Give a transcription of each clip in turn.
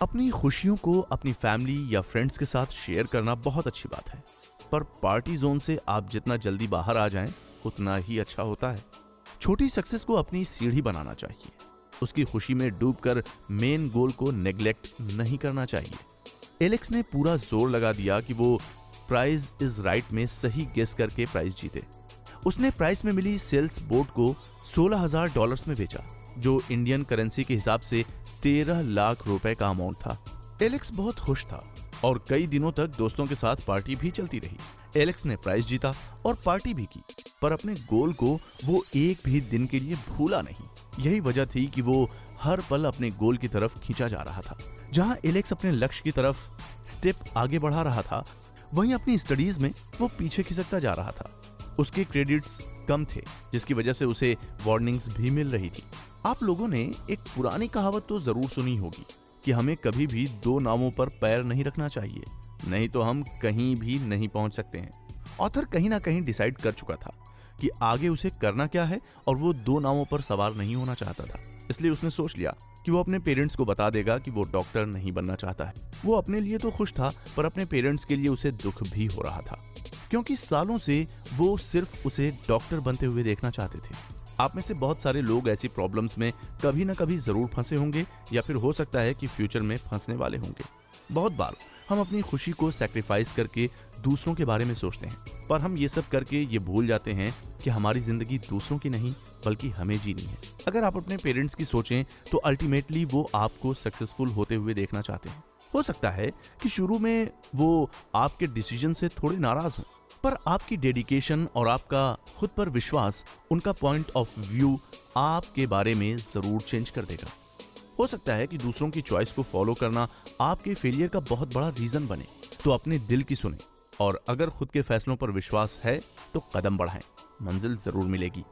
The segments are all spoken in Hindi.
अपनी खुशियों को अपनी फैमिली या फ्रेंड्स के साथ शेयर करना बहुत अच्छी बात है, पर पार्टी जोन से आप जितना जल्दी बाहर आ जाएं, उतना ही अच्छा होता है। छोटी सक्सेस को अपनी सीढ़ी बनाना चाहिए, उसकी खुशी में डूबकर मेन गोल को नेग्लेक्ट नहीं करना चाहिए। एलेक्स ने पूरा जोर लगा दिया कि वो प्राइज इज राइट में सही गेस करके प्राइज जीते। उसने प्राइज में मिली सेल्स बोट को $16,000 में बेचा, जो इंडियन करेंसी के हिसाब से 13 लाख रुपए का अमाउंट था। एलेक्स बहुत खुश था और कई दिनों तक दोस्तों के साथ पार्टी भी चलती रही। एलेक्स ने प्राइज जीता और पार्टी भी की, पर अपने गोल को वो एक भी दिन के लिए भूला नहीं। यही वजह थी कि वो हर पल अपने गोल की तरफ खींचा जा रहा था। जहां एलेक्स अपने लक्ष्य की तरफ स्टेप आगे बढ़ा रहा था, वहीं अपनी स्टडीज में वो पीछे खिसकता जा रहा था। उसके क्रेडिट्स कम थे, जिसकी वजह से उसे वार्निंग्स भी मिल रही थी। आप लोगों ने एक पुरानी कहावत तो जरूर सुनी होगी कि हमें कभी भी दो नावों पर पैर नहीं रखना चाहिए, नहीं तो हम कहीं भी नहीं पहुंच सकते हैं। ऑथर कहीं ना कहीं डिसाइड कर चुका था कि आगे उसे करना क्या है, और वो दो नावों पर सवार नहीं होना चाहता था। इसलिए उसने सोच लिया कि वो अपने पेरेंट्स को बता देगा कि वो डॉक्टर नहीं बनना चाहता है। वो अपने लिए तो खुश था, पर अपने पेरेंट्स के लिए उसे दुख भी हो रहा था, क्योंकि सालों से वो सिर्फ उसे डॉक्टर बनते हुए देखना चाहते थे। आप में से बहुत सारे लोग ऐसी प्रॉब्लम्स में कभी ना कभी जरूर फंसे होंगे, या फिर हो सकता है कि फ्यूचर में फंसने वाले होंगे। बहुत बार हम अपनी खुशी को सैक्रिफाइस करके दूसरों के बारे में सोचते हैं, पर हम ये सब करके ये भूल जाते हैं कि हमारी जिंदगी दूसरों की नहीं बल्कि हमें जीनी है। अगर आप अपने पेरेंट्स की सोचें तो अल्टीमेटली वो आपको सक्सेसफुल होते हुए देखना चाहते हैं। हो सकता है कि शुरू में वो आपके डिसीजन से थोड़े नाराज हों, पर आपकी डेडिकेशन और आपका खुद पर विश्वास, उनका पॉइंट ऑफ व्यू आपके बारे में जरूर चेंज कर देगा। हो सकता है कि दूसरों की चॉइस को फॉलो करना आपके फेलियर का बहुत बड़ा रीजन बने, तो अपने दिल की सुने, और अगर खुद के फैसलों पर विश्वास है तो कदम बढ़ाएं, मंजिल जरूर मिलेगी।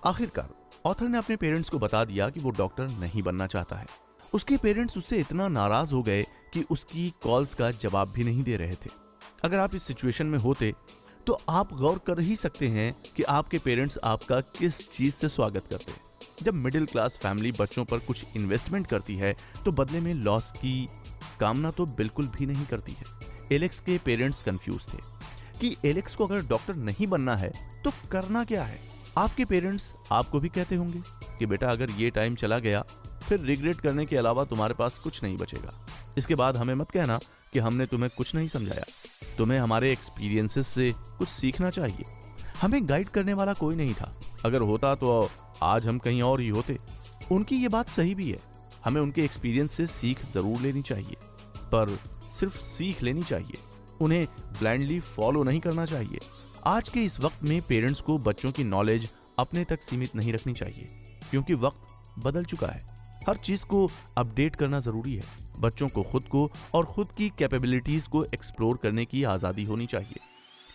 आखिरकार ऑथर ने अपने पेरेंट्स को बता दिया कि वो डॉक्टर नहीं बनना चाहता है। उसके पेरेंट्स उससे इतना नाराज हो गए कि उसकी कॉल्स का जवाब भी नहीं दे रहे थे। अगर आप इस सिचुएशन में होते तो आप गौर कर ही सकते हैं कि आपके पेरेंट्स आपका किस चीज से स्वागत करते हैं। जब मिडिल क्लास फैमिली बच्चों पर कुछ इन्वेस्टमेंट करती है तो बदले में लॉस की कामना तो बिल्कुल भी नहीं करती है। एलेक्स के पेरेंट्स कंफ्यूज थे कि एलेक्स को अगर डॉक्टर नहीं बनना है तो करना क्या है। आपके पेरेंट्स आपको भी कहते होंगे कि बेटा, अगर ये टाइम चला गया फिर रिग्रेट करने के अलावा तुम्हारे पास कुछ नहीं बचेगा। इसके बाद हमें मत कहना कि हमने तुम्हें कुछ नहीं समझाया। तुम्हें हमारे एक्सपीरियंसेस से कुछ सीखना चाहिए। हमें गाइड करने वाला कोई नहीं था, अगर होता तो आज हम कहीं और ही होते। उनकी ये बात सही भी है, हमें उनके एक्सपीरियंस से सीख जरूर लेनी चाहिए, पर सिर्फ सीख लेनी चाहिए, उन्हें ब्लाइंडली फॉलो नहीं करना चाहिए। आज के इस वक्त में पेरेंट्स को बच्चों की नॉलेज अपने तक सीमित नहीं रखनी चाहिए, क्योंकि वक्त बदल चुका है। हर चीज को अपडेट करना जरूरी है। बच्चों को खुद को और खुद की कैपेबिलिटीज को एक्सप्लोर करने की आजादी होनी चाहिए।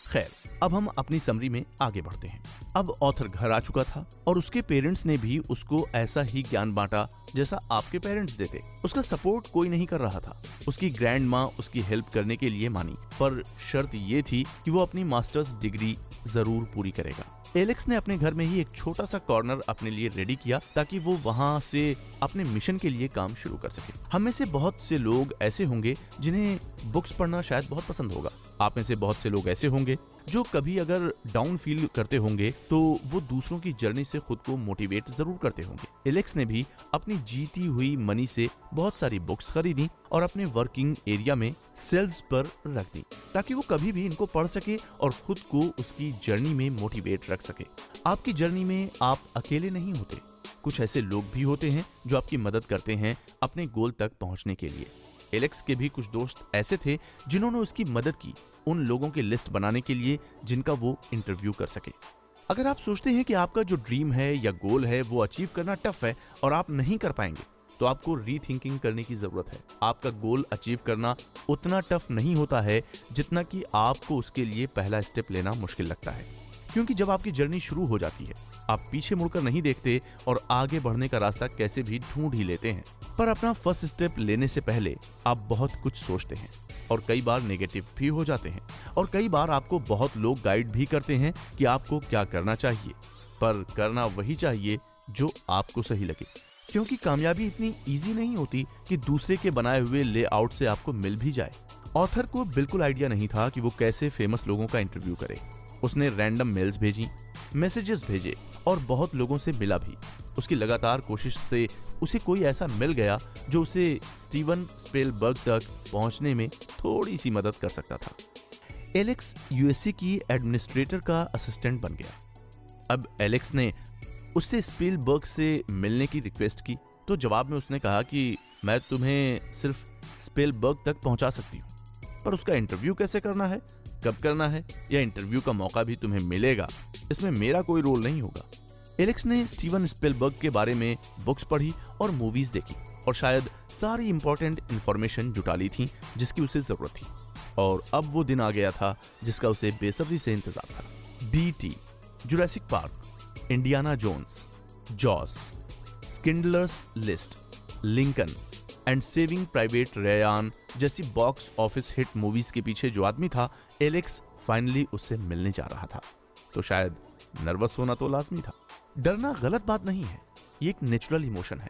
खैर, अब हम अपनी समरी में आगे बढ़ते हैं। अब ऑथर घर आ चुका था और उसके पेरेंट्स ने भी उसको ऐसा ही ज्ञान बांटा जैसा आपके पेरेंट्स देते। उसका सपोर्ट कोई नहीं कर रहा था। उसकी ग्रैंड माँ उसकी हेल्प करने के लिए मानी, पर शर्त ये थी कि वो अपनी मास्टर्स डिग्री जरूर पूरी करेगा। एलेक्स ने अपने घर में ही एक छोटा सा कॉर्नर अपने लिए रेडी किया ताकि वो वहां से अपने मिशन के लिए काम शुरू कर सके। हम में से बहुत से लोग ऐसे होंगे जिन्हें बुक्स पढ़ना शायद बहुत पसंद होगा। आप में से बहुत से लोग ऐसे होंगे जो कभी अगर डाउन फील करते होंगे तो वो दूसरों की जर्नी से खुद को मोटिवेट जरूर करते होंगे। एलेक्स ने भी अपनी जीती हुई मनी से बहुत सारी बुक्स खरीदी और अपने वर्किंग एरिया में सेल्स पर रख दी, ताकि वो कभी भी इनको पढ़ सके और खुद को उसकी जर्नी में मोटिवेट रख सके। आपकी जर्नी में आप अकेले नहीं होते, कुछ ऐसे लोग भी होते हैं जो आपकी मदद करते हैं अपने गोल तक पहुंचने के लिए। एलेक्स के भी कुछ दोस्त ऐसे थे जिन्होंने उसकी मदद की उन लोगों की लिस्ट बनाने के लिए जिनका वो इंटरव्यू कर सके। अगर आप सोचते हैं कि आपका जो ड्रीम है या गोल है वो अचीव करना टफ है और आप नहीं कर पाएंगे, तो आपको रीथिंकिंग करने की जरूरत है। आपका गोल अचीव करना उतना टफ नहीं होता है जितना कि आपको उसके लिए पहला स्टेप लेना मुश्किल लगता है, क्योंकि जब आपकी जर्नी शुरू हो जाती है आप पीछे मुड़कर नहीं देखते और आगे बढ़ने का रास्ता कैसे भी ढूंढ ही लेते हैं। पर अपना फर्स्ट स्टेप लेने से पहले आप बहुत कुछ सोचते हैं और कई बार नेगेटिव भी हो जाते हैं, और कई बार आपको बहुत लोग गाइड भी करते हैं कि आपको क्या करना चाहिए, पर करना वही चाहिए जो आपको सही लगे। क्योंकि कामयाबी इतनी इजी नहीं होती कि दूसरे के बनाए हुए लेआउट से आपको मिल भी जाए। ऑथर को बिल्कुल आइडिया नहीं था कि वो कैसे फेमस लोगों का इंटरव्यू करे। उसने रैंडम मेल्स भेजी, मैसेजेस भेजे और बहुत लोगों से मिला भी। उसकी लगातार कोशिश से उसे कोई ऐसा मिल गया जो उसे स्टीवन स्पीलबर्ग तक पहुंचने में थोड़ी सी मदद कर सकता था। एलेक्स यूएससी की एडमिनिस्ट्रेटर का असिस्टेंट बन गया। अब एलेक्स ने उससे स्पीलबर्ग से मिलने की रिक्वेस्ट की तो जवाब में उसने कहा कि मैं तुम्हें सिर्फ स्पीलबर्ग तक पहुंचा सकती हूँ, पर उसका इंटरव्यू कैसे करना है, कब करना है या इंटरव्यू का मौका भी तुम्हें मिलेगा, इसमें मेरा कोई रोल नहीं होगा। एलेक्स ने स्टीवन स्पीलबर्ग के बारे में बुक्स पढ़ी और मूवीज देखी और शायद सारी इंपॉर्टेंट इंफॉर्मेशन जुटा ली थी जिसकी उसे जरूरत थी। और अब वो दिन आ गया था जिसका उसे बेसब्री से इंतजार था। बीटी, Jurassic Park, Indiana Jones, Jaws, Schindler's List, Lincoln and Saving Private Ryan जैसी बॉक्स ऑफिस हिट मूवीज के पीछे जो आदमी था, एलेक्स फाइनली उससे मिलने जा रहा था। तो शायद नर्वस होना तो लाजमी था। डरना गलत बात नहीं है, ये एक नेचुरल इमोशन है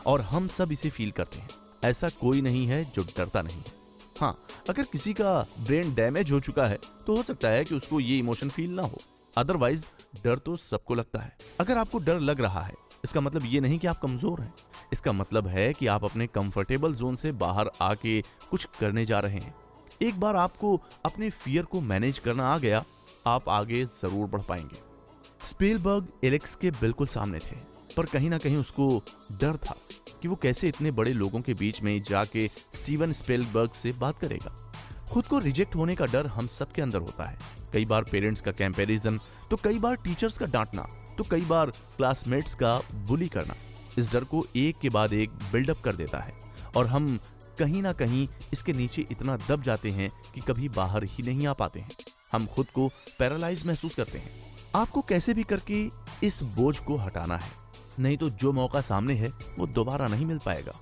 और हम सब इसे फील करते हैं। ऐसा कोई नहीं है जो डरता नहीं है। हाँ, अगर किसी का ब्रेन डैमेज हो चुका है तो हो सकता है कि उसको ये इमोशन फील ना हो, अदरवाइज डर तो सबको लगता है। अगर आपको डर लग रहा है इसका मतलब ये नहीं कि आप कमजोर हैं, इसका मतलब है कि आप अपने कंफर्टेबल जोन से बाहर आके कुछ करने जा रहे हैं। एक बार आपको अपने फियर को मैनेज करना आ गया, आप आगे जरूर बढ़ पाएंगे। स्पीलबर्ग एलेक्स के बिल्कुल सामने थे, पर कहीं ना कहीं उसको डर था कि वो कैसे इतने बड़े लोगों के बीच में जाके स्टीवन स्पीलबर्ग से बात करेगा। खुद को रिजेक्ट होने का डर हम सबके अंदर होता है। कई बार पेरेंट्स का कंपैरिजन, तो कई बार टीचर्स का डांटना, तो कई बार क्लासमेट्स का बुली करना इस डर को एक के बाद एक बिल्डअप कर देता है और हम कहीं ना कहीं इसके नीचे इतना दब जाते हैं कि कभी बाहर ही नहीं आ पाते हैं। हम खुद को पैरालाइज महसूस करते हैं। आपको कैसे भी करके इस बोझ को हटाना है, नहीं तो जो मौका सामने है वो दोबारा नहीं मिल पाएगा।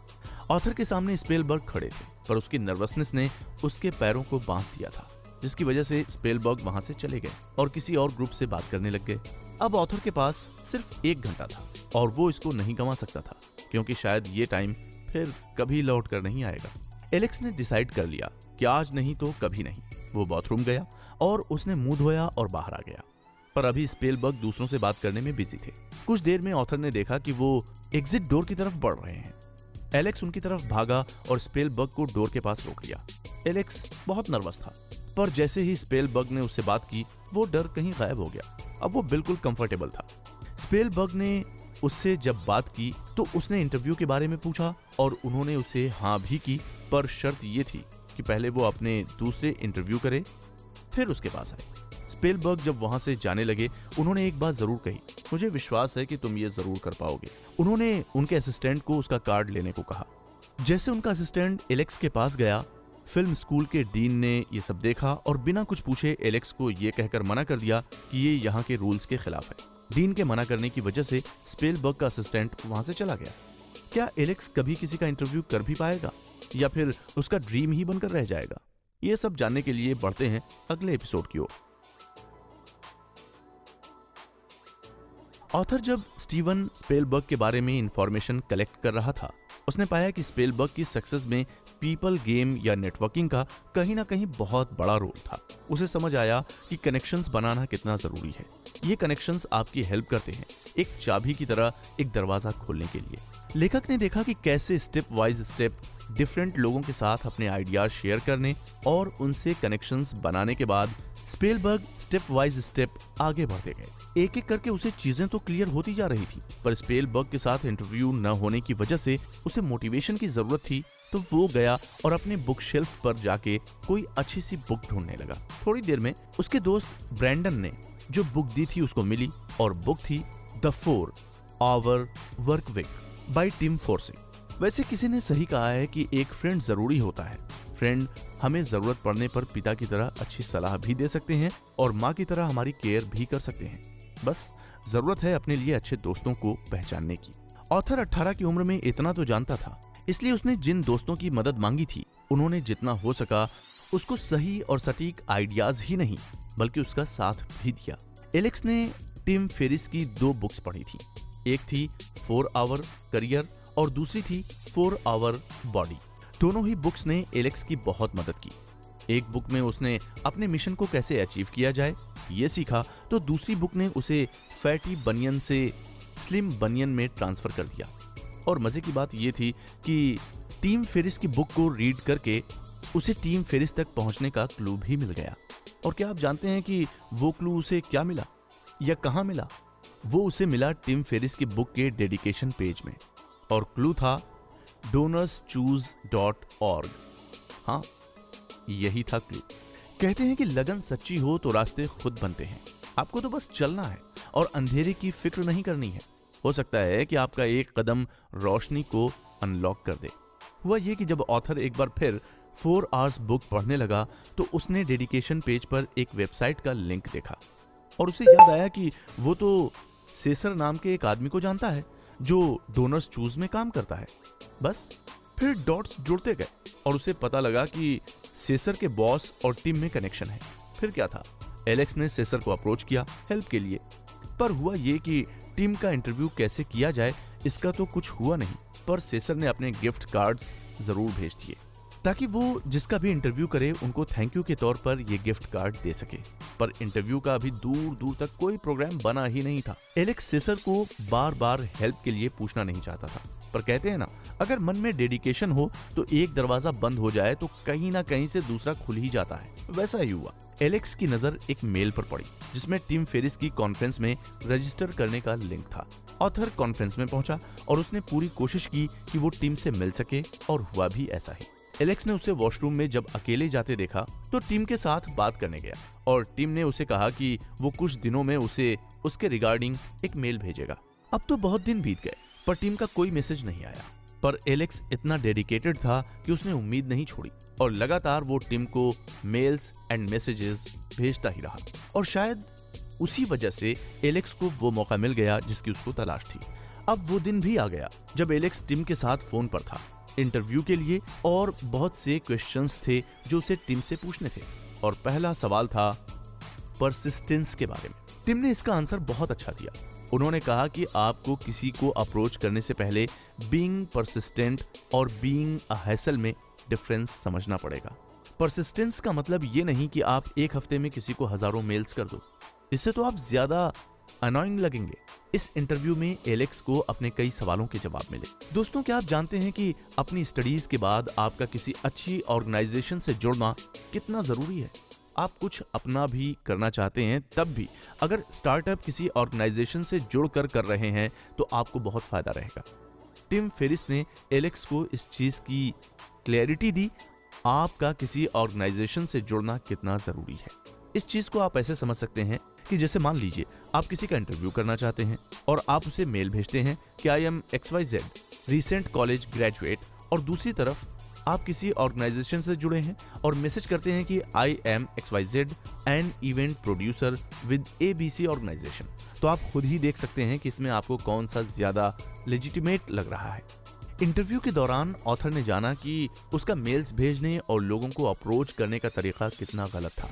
ऑथर के सामने स्पीलबर्ग खड़े थे, पर उसकी नर्वसनेस ने उसके पैरों को बांध दिया था, जिसकी वजह से स्पीलबर्ग वहां से चले गए और किसी और ग्रुप से बात करने लग गए। अब ऑथर के पास सिर्फ 1 घंटा था और वो इसको नहीं गंवा सकता था, क्योंकि शायद ये टाइम फिर कभी लौट कर नहीं आएगा। एलेक्स ने डिसाइड कर लिया कि आज नहीं तो कभी नहीं। वो बाथरूम गया और उसने मुंह धोया और बाहर आ गया, पर अभी स्पीलबर्ग दूसरों से बात करने में बिजी थे। कुछ देर में ऑथर ने देखा कि वो एग्जिट डोर की तरफ बढ़ रहे हैं। एलेक्स उनकी तरफ भागा और स्पीलबर्ग को डोर के पास रोक लिया। एलेक्स बहुत नर्वस था, पर जैसे ही स्पीलबर्ग ने उससे बात की वो डर कहीं गायब हो गया। अब वो बिल्कुल कंफर्टेबल था। स्पीलबर्ग ने उससे जब बात की तो उसने इंटरव्यू के बारे में पूछा और उन्होंने उसे हाँ भी की, पर शर्त ये थी कि पहले वो अपने दूसरे इंटरव्यू करे फिर उसके पास आए। स्पीलबर्ग जब वहां से जाने लगे उन्होंने एक बात जरूर कही, मुझे विश्वास है कि तुम ये जरूर कर पाओगे। उन्होंने उनके असिस्टेंट को उसका कार्ड लेने को कहा। जैसे उनका असिस्टेंट एलेक्स के पास गया, फिल्म स्कूल के डीन ने ये सब देखा और बिना कुछ पूछे एलेक्स को ये कहकर मना कर दिया कि ये यहाँ के रूल्स के खिलाफ है। डीन के मना करने की वजह से स्पीलबर्ग का असिस्टेंट वहां से चला गया। क्या एलेक्स कभी किसी का इंटरव्यू कर भी पाएगा या फिर उसका ड्रीम ही बनकर रह जाएगा? ये सब जानने के लिए बढ़ते हैं अगले एपिसोड की ओर। ऑथर जब स्टीवन स्पीलबर्ग के बारे में इंफॉर्मेशन कलेक्ट कर रहा था, उसने पाया कि स्पीलबर्ग की सक्सेस में पीपल, गेम या नेटवर्किंग का कहीं ना कहीं बहुत बड़ा रोल था। उसे समझ आया कि कनेक्शंस बनाना कितना जरूरी है। ये कनेक्शंस आपकी हेल्प करते हैं एक चाबी की तरह एक दरवाजा खोलने के लिए। लेखक ने देखा कि कैसे स्टेप वाइज स्टेप डिफरेंट लोगों के साथ अपने आइडियाज शेयर करने और उनसे कनेक्शंस बनाने के बाद स्पीलबर्ग स्टेप वाइज स्टेप आगे बढ़ते गए। एक एक करके उसे चीजें तो क्लियर होती जा रही थी, पर स्पीलबर्ग के साथ इंटरव्यू न होने की वजह से उसे मोटिवेशन की जरूरत थी। तो वो गया और अपने बुक शेल्फ पर जाके कोई अच्छी सी बुक ढूंढने लगा। थोड़ी देर में उसके दोस्त ब्रैंडन ने जो बुक दी थी उसको मिली और बुक थी the 4 Hour Work Week by Tim Ferriss. वैसे किसी ने सही कहा है कि एक फ्रेंड जरूरी होता है। फ्रेंड हमें जरूरत पड़ने पर पिता की तरह अच्छी सलाह भी दे सकते हैं और माँ की तरह हमारी केयर भी कर सकते हैं। बस जरूरत है अपने लिए अच्छे दोस्तों को पहचानने की। ऑथर 18 की उम्र में इतना तो जानता था, इसलिए उसने जिन दोस्तों की मदद मांगी थी उन्होंने जितना हो सका उसको सही और सटीक आइडियाज ही नहीं, बल्कि उसका साथ भी दिया। एलेक्स ने टिम फेरिस की 2 बुक्स पढ़ी थी, एक थी 4 आवर करियर और दूसरी थी 4 आवर बॉडी। दोनों ही बुक्स ने एलेक्स की बहुत मदद की। एक बुक में उसने अपने मिशन को कैसे अचीव किया जाए ये सीखा, तो दूसरी बुक ने उसे फैटी बनियन से स्लिम बनियन में ट्रांसफर कर दिया। और मजे की बात ये थी कि टीम फेरिस की बुक को रीड करके उसे टीम फेरिस तक पहुंचने का क्लू भी मिल गया। और क्या आप जानते हैं कि वो क्लू उसे क्या मिला या कहां मिला? वो उसे मिला टिम फेरिस की बुक के डेडिकेशन पेज में, और क्लू था donorschoose.org। हाँ, यही था क्लू। कहते हैं कि लगन सच्ची हो तो रास्ते खुद बनते हैं। आपको तो बस चलना है और अंधेरे की फिक्र नहीं करनी है। हो सकता है कि आपका एक कदम रोशनी को अनलॉक कर दे। हुआ ये कि जब ऑथर एक बार फिर 4 आवर्स बुक पढ़ने लगा तो उसने डेडिकेशन पेज पर एक वेबसाइट का लिंक देखा और उसे याद आया कि वो तो सेसर नाम के एक आदमी को जानता है जो डोनर्स चूज में काम करता है। बस फिर डॉट्स जुड़ते गए और उसे पता लगा कि सेसर के बॉस और टीम में कनेक्शन है। फिर क्या था, एलेक्स ने सेसर को अप्रोच किया हेल्प के लिए। पर हुआ ये कि टीम का इंटरव्यू कैसे किया जाए इसका तो कुछ हुआ नहीं, पर सेसर ने अपने गिफ्ट कार्ड्स जरूर भेज दिए ताकि वो जिसका भी इंटरव्यू करे उनको थैंक यू के तौर पर ये गिफ्ट कार्ड दे सके। पर इंटरव्यू का अभी दूर दूर तक कोई प्रोग्राम बना ही नहीं था। एलेक्स सेसर को बार बार हेल्प के लिए पूछना नहीं चाहता था, पर कहते हैं ना, अगर मन में डेडिकेशन हो तो एक दरवाजा बंद हो जाए तो कहीं ना कहीं से दूसरा खुल ही जाता है। वैसा ही हुआ। एलेक्स की नजर एक मेल पर पड़ी जिसमें टीम फेरिस की कॉन्फ्रेंस में रजिस्टर करने का लिंक था। ऑथर कॉन्फ्रेंस में पहुंचा और उसने पूरी कोशिश की कि वो टीम से मिल सके, और हुआ भी ऐसा ही। एलेक्स ने उसे वॉशरूम में जब अकेले जाते देखा तो टीम के साथ बात करने गया और टीम ने उसे कहा कि वो कुछ दिनों में उसे उसके रिगार्डिंग एक मेल भेजेगा। अब तो बहुत दिन बीत गए पर टीम का कोई मैसेज नहीं आया, पर एलेक्स इतना डेडिकेटेड था कि उसने उम्मीद नहीं छोड़ी और लगातार वो टीम को मेल्स एंड मैसेजेस भेजता ही रहा। और शायद उसी वजह से एलेक्स को वो मौका मिल गया जिसकी उसको तलाश थी। अब वो दिन भी आ गया जब एलेक्स टीम के साथ फोन पर था इंटरव्यू के लिए, और बहुत से क्वेश्चंस थे जो उसे टीम से पूछने थे। और पहला सवाल था परसिस्टेंस के बारे में। टीम ने इसका आंसर बहुत अच्छा दिया। उन्होंने कहा कि आपको किसी को अप्रोच करने से पहले बीइंग परसिस्टेंट और बीइंग अ हैसल में डिफरेंस समझना पड़ेगा। परसिस्टेंस का मतलब ये नहीं कि आप एक हफ्ते में किसी को हजारों मेल्स कर दो, इससे तो आप ज्यादा अनोइंग लगेंगे। इस इंटरव्यू में एलेक्स को अपने कई सवालों के जवाब मिले। दोस्तों, क्या आप जानते हैं कि अपनी स्टडीज के बाद आपका किसी अच्छी ऑर्गेनाइजेशन से जुड़ना कितना जरूरी है? आप कुछ अपना भी करना चाहते हैं, तब भी अगर स्टार्टअप किसी ऑर्गेनाइजेशन से जुड़कर कर रहे हैं तो आपको बहुत फायदा रहेगा। टिम फेरिस ने एलेक्स को इस चीज की क्लैरिटी दी, आपका किसी ऑर्गेनाइजेशन से जुड़ना कितना जरूरी है। इस चीज को आप ऐसे समझ सकते हैं कि जैसे मान लीजिए आप किसी का इंटरव्यू करना चाहते हैं और आप उसे मेल भेजते हैं कि I am XYZ recent college graduate, और दूसरी तरफ आप किसी ऑर्गेनाइजेशन से जुड़े हैं और मैसेज करते हैं कि I am XYZ an event producer with ABC organization. तो आप खुद ही देख सकते हैं कि इसमें आपको कौन सा ज्यादा लेजिटिमेट लग रहा है। इंटरव्यू के दौरान ऑथर ने जाना कि उसका मेल्स भेजने और लोगों को अप्रोच करने का तरीका कितना गलत था।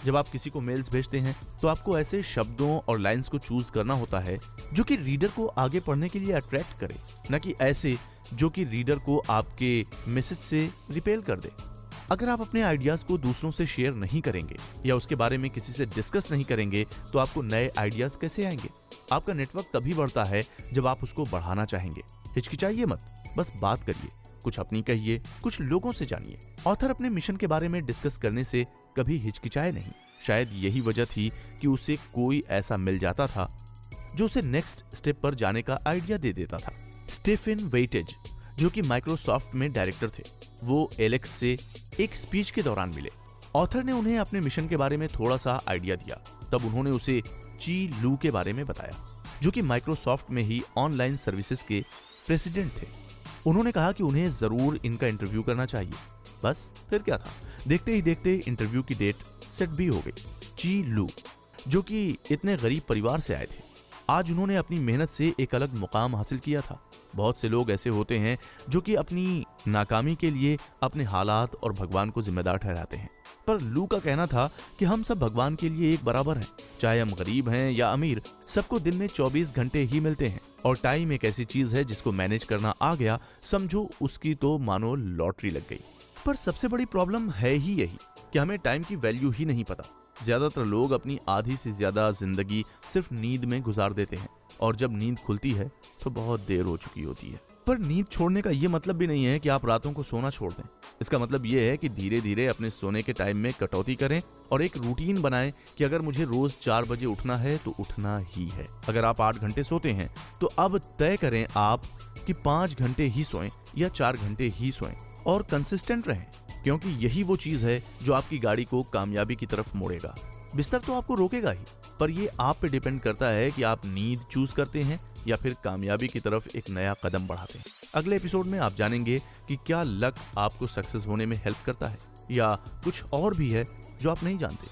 जब आप किसी को मेल्स भेजते हैं तो आपको ऐसे शब्दों और लाइंस को चूज करना होता है जो कि रीडर को आगे पढ़ने के लिए अट्रैक्ट करे, न कि ऐसे जो कि रीडर को आपके मैसेज से रिपेल कर दे। अगर आप अपने आइडियाज को दूसरों से शेयर नहीं करेंगे या उसके बारे में किसी से डिस्कस नहीं करेंगे तो आपको नए आइडियाज कैसे आएंगे? आपका नेटवर्क तभी बढ़ता है जब आप उसको बढ़ाना चाहेंगे। हिचकिचाइए मत, बस बात करिए, कुछ अपनी कहिए, कुछ लोगों से जानिए। ऑथर अपने मिशन के बारे में डिस्कस करने से कभी हिचकिचाए नहीं। शायद यही वजह थी कि उसे कोई ऐसा मिल जाता था जो उसे नेक्स्ट स्टेप पर जाने का आइडिया दे देता था। स्टीफन वेटेज, जो कि माइक्रोसॉफ्ट में डायरेक्टर थे, वो एलेक्स से एक स्पीच के दौरान मिले। ऑथर ने उन्हें अपने मिशन के बारे में थोड़ा सा आइडिया दिया। तब उन्होंने उसे ची लू के बारे में बताया, जो कि माइक्रोसॉफ्ट में ही ऑनलाइन सर्विसेज के प्रेसिडेंट थे। उन्होंने कहा कि उन्हें जरूर इनका इंटरव्यू करना चाहिए। बस फिर क्या था, देखते ही देखते इंटरव्यू की डेट सेट भी हो गई। ची लू, जो कि इतने गरीब परिवार से आए थे, आज उन्होंने अपनी मेहनत से एक अलग मुकाम हासिल किया था। बहुत से लोग ऐसे होते हैं जो कि अपनी नाकामी के लिए अपने हालात और भगवान को जिम्मेदार ठहराते हैं, पर लू का कहना था कि हम सब भगवान के लिए एक बराबर हैं। चाहे हम गरीब हैं या अमीर, सबको दिन में 24 घंटे ही मिलते हैं और टाइम एक ऐसी चीज है जिसको मैनेज करना आ गया, समझो उसकी तो मानो लॉटरी लग गई। पर सबसे बड़ी प्रॉब्लम है ही यही कि हमें टाइम की वैल्यू ही नहीं पता। ज्यादातर लोग अपनी आधी से ज्यादा जिंदगी सिर्फ नींद में गुजार देते हैं और जब नींद खुलती है तो बहुत देर हो चुकी होती है। पर नींद छोड़ने का ये मतलब भी नहीं है कि आप रातों को सोना छोड़ दें। इसका मतलब ये है कि धीरे धीरे अपने सोने के टाइम में कटौती करें और एक रूटीन बनाएं कि अगर मुझे रोज 4 बजे उठना है तो उठना ही है। अगर आप 8 घंटे सोते हैं तो अब तय करें आप कि 5 घंटे ही सोएं या 4 घंटे ही सोएं और कंसिस्टेंट रहें, क्योंकि यही वो चीज है जो आपकी गाड़ी को कामयाबी की तरफ मोड़ेगा। बिस्तर तो आपको रोकेगा ही, पर ये आप पे डिपेंड करता है कि आप नींद चूज करते हैं या फिर कामयाबी की तरफ एक नया कदम बढ़ाते हैं। अगले एपिसोड में आप जानेंगे कि क्या लक आपको सक्सेस होने में हेल्प करता है या कुछ और भी है जो आप नहीं जानते।